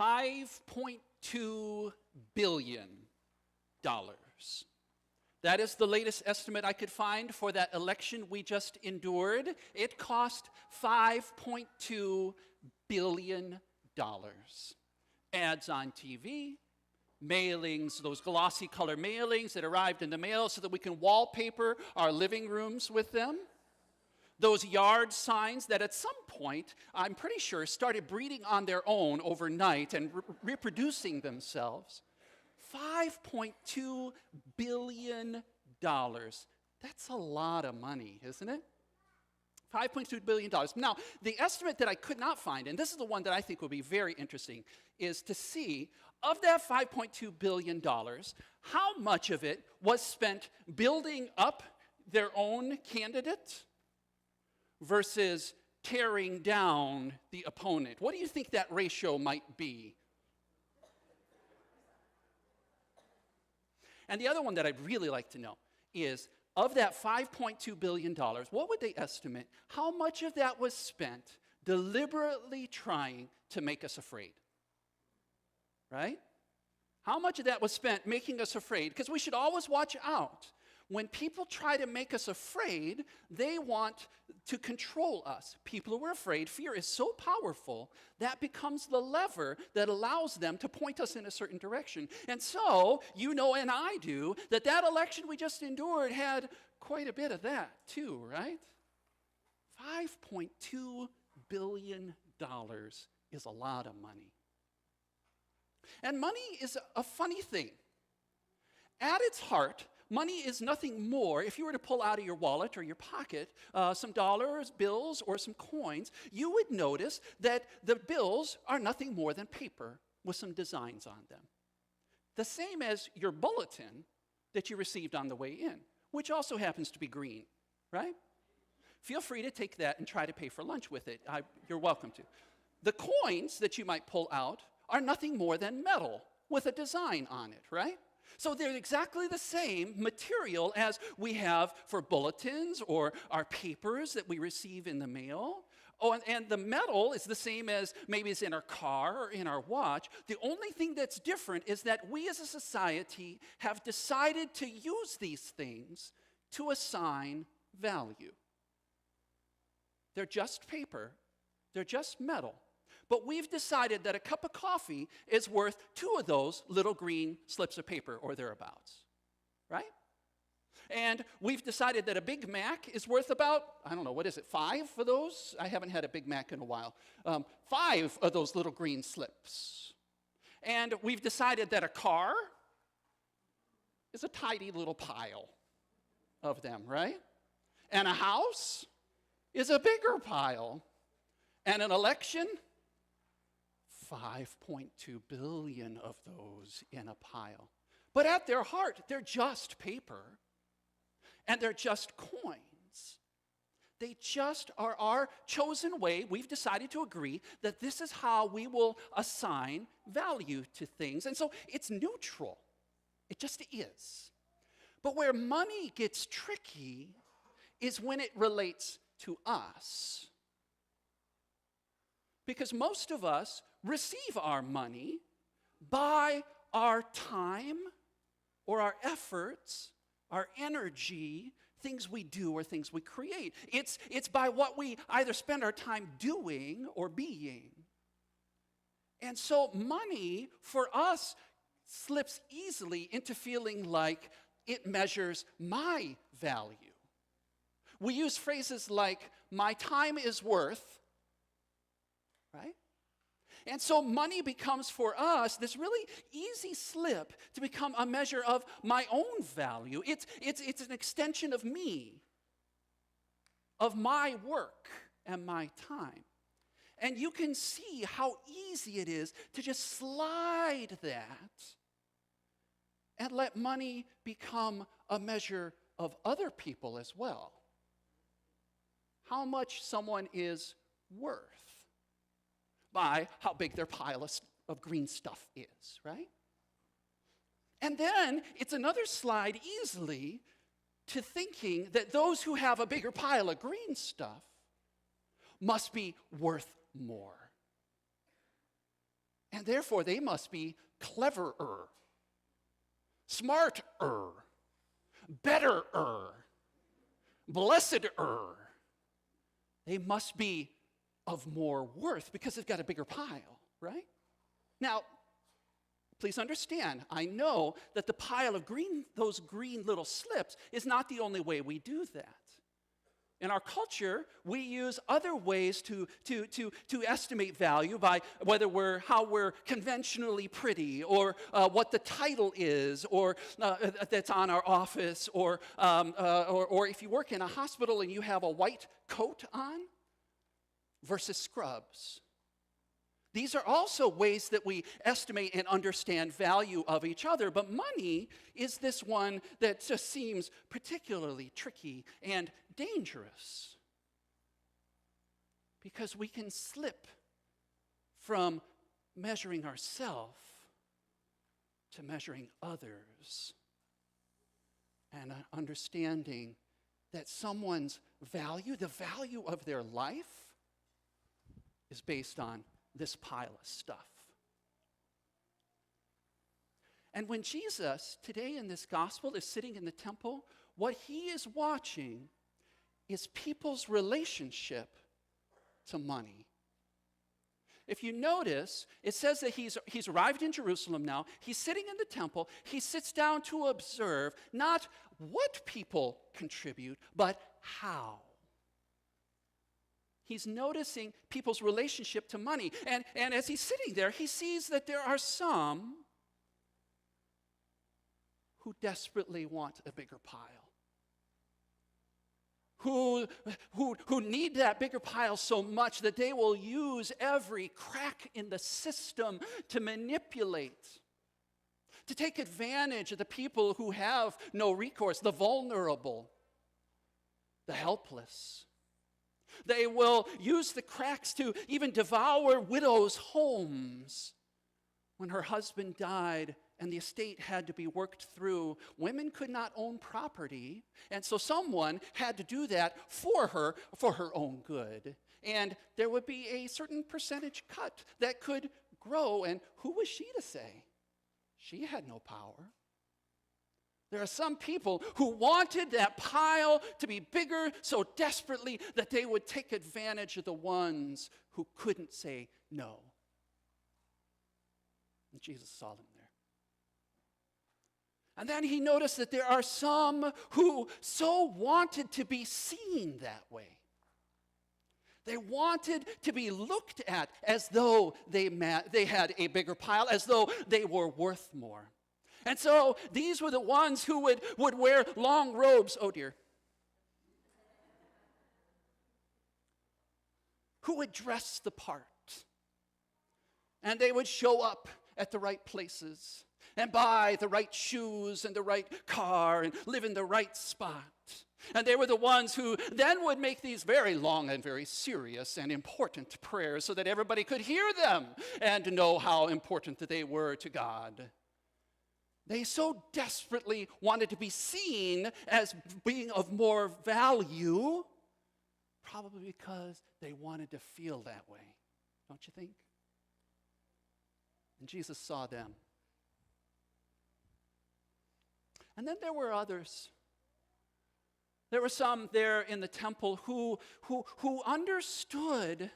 $5.2 billion. That is the latest estimate I could find for that election we just endured. It cost $5.2 billion. Ads on TV, mailings, those glossy color mailings that arrived in the mail so that we can wallpaper our living rooms with them. Those yard signs that at some point, I'm pretty sure, started breeding on their own overnight and reproducing themselves. $5.2 billion. That's a lot of money, isn't it? $5.2 billion. Now, the estimate that I could not find, and this is the one that I think would be very interesting, is to see, of that $5.2 billion, how much of it was spent building up their own candidate versus tearing down the opponent. What do you think that ratio might be? And the other one that I'd really like to know is, of that $5.2 billion, what would they estimate? How much of that was spent deliberately trying to make us afraid? Right? How much of that was spent making us afraid? Because we should always watch out. When people try to make us afraid, they want to control us. People who are afraid, fear is so powerful, that becomes the lever that allows them to point us in a certain direction. And so, you know and I do, that election we just endured had quite a bit of that too, right? $5.2 billion is a lot of money. And money is a funny thing. At its heart, money is nothing more. If you were to pull out of your wallet or your pocket some dollars, bills, or some coins, you would notice that the bills are nothing more than paper with some designs on them. The same as your bulletin that you received on the way in, which also happens to be green, right? Feel free to take that and try to pay for lunch with it. You're welcome to. The coins that you might pull out are nothing more than metal with a design on it, right? So they're exactly the same material as we have for bulletins or our papers that we receive in the mail. Oh, and the metal is the same as maybe it's in our car or in our watch. The only thing that's different is that we as a society have decided to use these things to assign value. They're just paper. They're just metal. But we've decided that a cup of coffee is worth 2 of those little green slips of paper or thereabouts, right? And we've decided that a Big Mac is worth about, 5 of those? I haven't had a Big Mac in a while. 5 of those little green slips. And we've decided that a car is a tidy little pile of them, right? And a house is a bigger pile. And an election, 5.2 billion of those in a pile. But at their heart, they're just paper, and they're just coins. They just are our chosen way. We've decided to agree that this is how we will assign value to things. And so it's neutral. It just is. But where money gets tricky is when it relates to us. Because most of us receive our money by our time or our efforts, our energy, things we do or things we create. It's by what we either spend our time doing or being. And so money for us slips easily into feeling like it measures my value. We use phrases like, my time is worth, right? And so money becomes for us this really easy slip to become a measure of my own value. It's an extension of me, of my work and my time. And you can see how easy it is to just slide that and let money become a measure of other people as well. How much someone is worth by how big their pile of green stuff is, right? And then it's another slide easily to thinking that those who have a bigger pile of green stuff must be worth more. and therefore they must be cleverer, smarter, betterer, blesseder. They must be of more worth because they've got a bigger pile, right? Now, please understand, I know that the pile of those green little slips is not the only way we do that. In our culture, we use other ways to estimate value by how we're conventionally pretty, or what the title is, or that's on our office, or if you work in a hospital and you have a white coat on versus scrubs. These are also ways that we estimate and understand value of each other, but money is this one that just seems particularly tricky and dangerous because we can slip from measuring ourselves to measuring others and understanding that someone's value, the value of their life, is based on this pile of stuff. And when Jesus, today in this gospel, is sitting in the temple, what he is watching is people's relationship to money. If you notice, it says that he's arrived in Jerusalem now. He's sitting in the temple. He sits down to observe not what people contribute, but how. He's noticing people's relationship to money. And as he's sitting there, he sees that there are some who desperately want a bigger pile. Who need that bigger pile so much that they will use every crack in the system to manipulate, to take advantage of the people who have no recourse, the vulnerable, the helpless. They will use the cracks to even devour widows' homes. When her husband died and the estate had to be worked through, women could not own property, and so someone had to do that for her own good. And there would be a certain percentage cut that could grow, and who was she to say? She had no power. There are some people who wanted that pile to be bigger so desperately that they would take advantage of the ones who couldn't say no. And Jesus saw them there. And then he noticed that there are some who so wanted to be seen that way. They wanted to be looked at as though they had a bigger pile, as though they were worth more. And so these were the ones who would wear long robes, oh dear, who would dress the part. And they would show up at the right places and buy the right shoes and the right car and live in the right spot. And they were the ones who then would make these very long and very serious and important prayers so that everybody could hear them and know how important they were to God. They so desperately wanted to be seen as being of more value, probably because they wanted to feel that way, don't you think? And Jesus saw them. And then there were others. There were some there in the temple who understood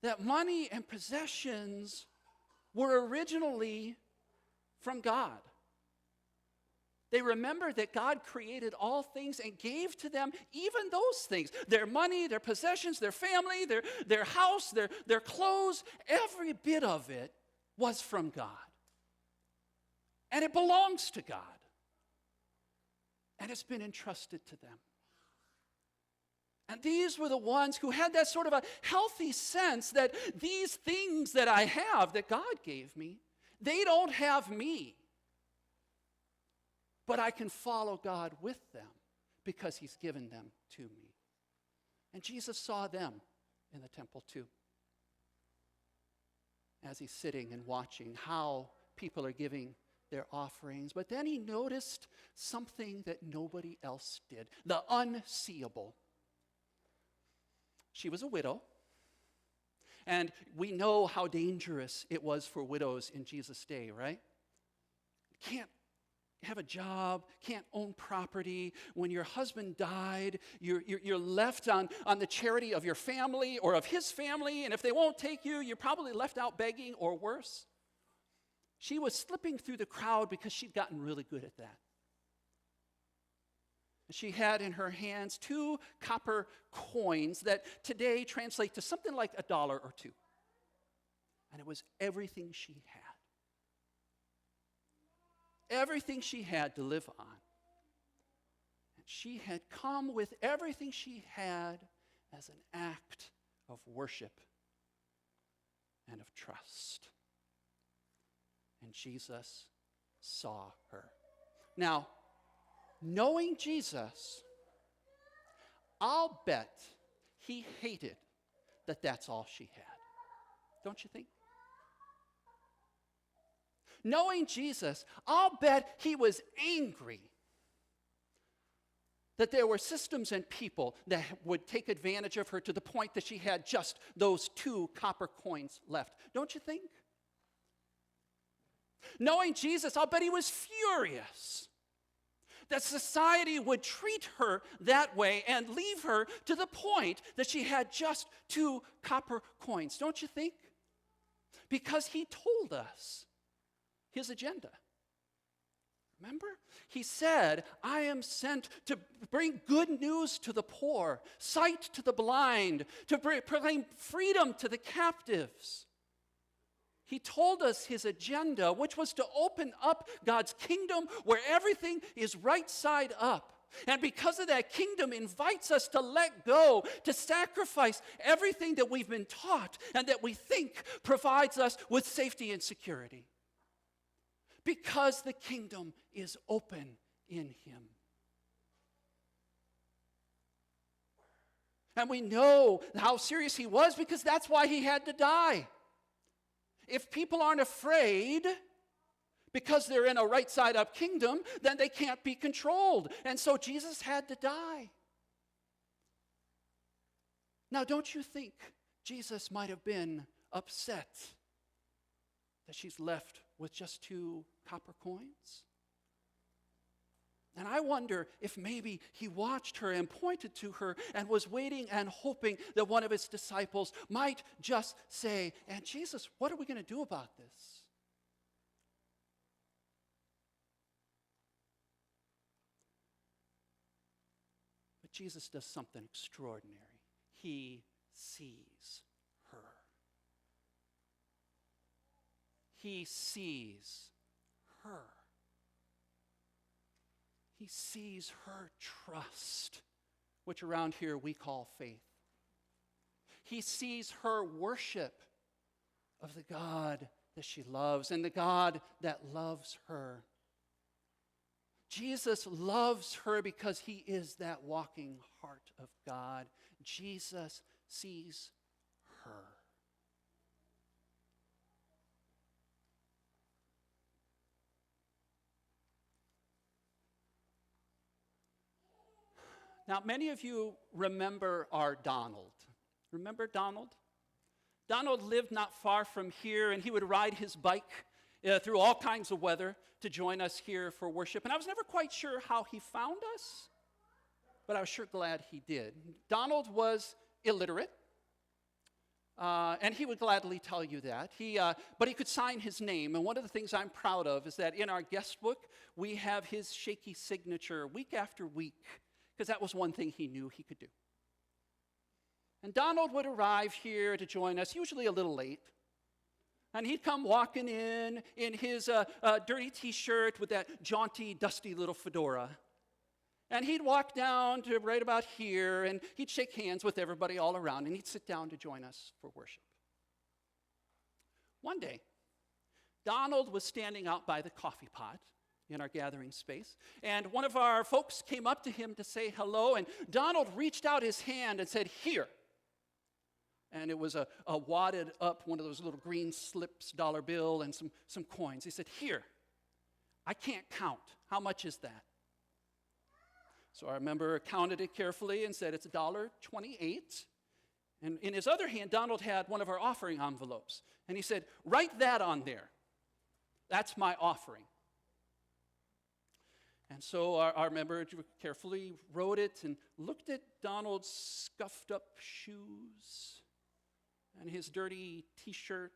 that money and possessions were originally from God. They remembered that God created all things and gave to them even those things. Their money, their possessions, their family, their house, their clothes, every bit of it was from God. And it belongs to God. And it's been entrusted to them. And these were the ones who had that sort of a healthy sense that these things that I have, that God gave me, they don't have me. But I can follow God with them because he's given them to me. And Jesus saw them in the temple too, as he's sitting and watching how people are giving their offerings. But then he noticed something that nobody else did, the unseeable. She was a widow, And we know how dangerous it was for widows in Jesus' day, right? Can't have a job, can't own property. When your husband died, you're left on the charity of your family or of his family, and if they won't take you, you're probably left out begging or worse. She was slipping through the crowd because she'd gotten really good at that. She had in her hands 2 copper coins that today translate to something like $1 or $2. And it was everything she had. Everything she had to live on. And she had come with everything she had as an act of worship and of trust. And Jesus saw her. Now, knowing Jesus, I'll bet he hated that that's all she had. Don't you think? Knowing Jesus, I'll bet he was angry that there were systems and people that would take advantage of her to the point that she had just those 2 copper coins left. Don't you think? Knowing Jesus, I'll bet he was furious that society would treat her that way and leave her to the point that she had just 2 copper coins. Don't you think? Because he told us his agenda. Remember? He said, I am sent to bring good news to the poor, sight to the blind, to proclaim freedom to the captives. He told us his agenda, which was to open up God's kingdom where everything is right side up. And because of that, kingdom invites us to let go, to sacrifice everything that we've been taught and that we think provides us with safety and security. Because the kingdom is open in him. And we know how serious he was because that's why he had to die. If people aren't afraid because they're in a right side up kingdom, then they can't be controlled. And so Jesus had to die. Now, don't you think Jesus might have been upset that she's left with just 2 copper coins? And I wonder if maybe he watched her and pointed to her and was waiting and hoping that one of his disciples might just say, and Jesus, what are we going to do about this? But Jesus does something extraordinary. He sees her. He sees her. He sees her trust, which around here we call faith. He sees her worship of the God that she loves and the God that loves her. Jesus loves her because he is that walking heart of God. Jesus sees her. Now, many of you remember our Donald. Remember Donald? Donald lived not far from here, and he would ride his bike through all kinds of weather to join us here for worship. And I was never quite sure how he found us, but I was sure glad he did. Donald was illiterate, and he would gladly tell you that. But he could sign his name, and one of the things I'm proud of is that in our guest book, we have his shaky signature week after week, because that was one thing he knew he could do. And Donald would arrive here to join us, usually a little late. And he'd come walking in his dirty T-shirt with that jaunty, dusty little fedora. And he'd walk down to right about here, and he'd shake hands with everybody all around, and he'd sit down to join us for worship. One day, Donald was standing out by the coffee pot in our gathering space. And one of our folks came up to him to say hello, and Donald reached out his hand and said, "Here." And it was a wadded up, one of those little green slips, dollar bill, and some coins. He said, "Here. I can't count. How much is that?" So our member counted it carefully and said, "It's $1.28. And in his other hand, Donald had one of our offering envelopes. And he said, write that on there. That's my offering. And so our member carefully wrote it and looked at Donald's scuffed up shoes and his dirty t-shirt,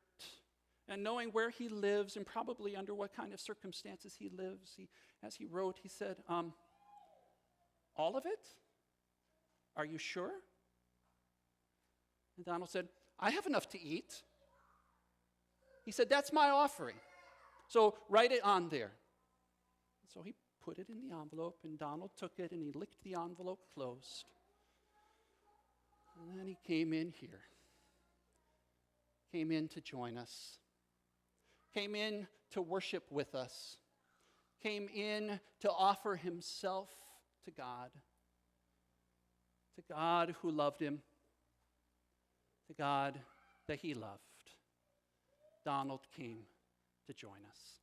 and knowing where he lives and probably under what kind of circumstances he lives, as he wrote, he said, all of it? Are you sure? And Donald said, I have enough to eat. He said, that's my offering. So write it on there. So he put it in the envelope, and Donald took it, and he licked the envelope closed. And then he came in here. Came in to join us. Came in to worship with us. Came in to offer himself to God who loved him, to God that he loved. Donald came to join us.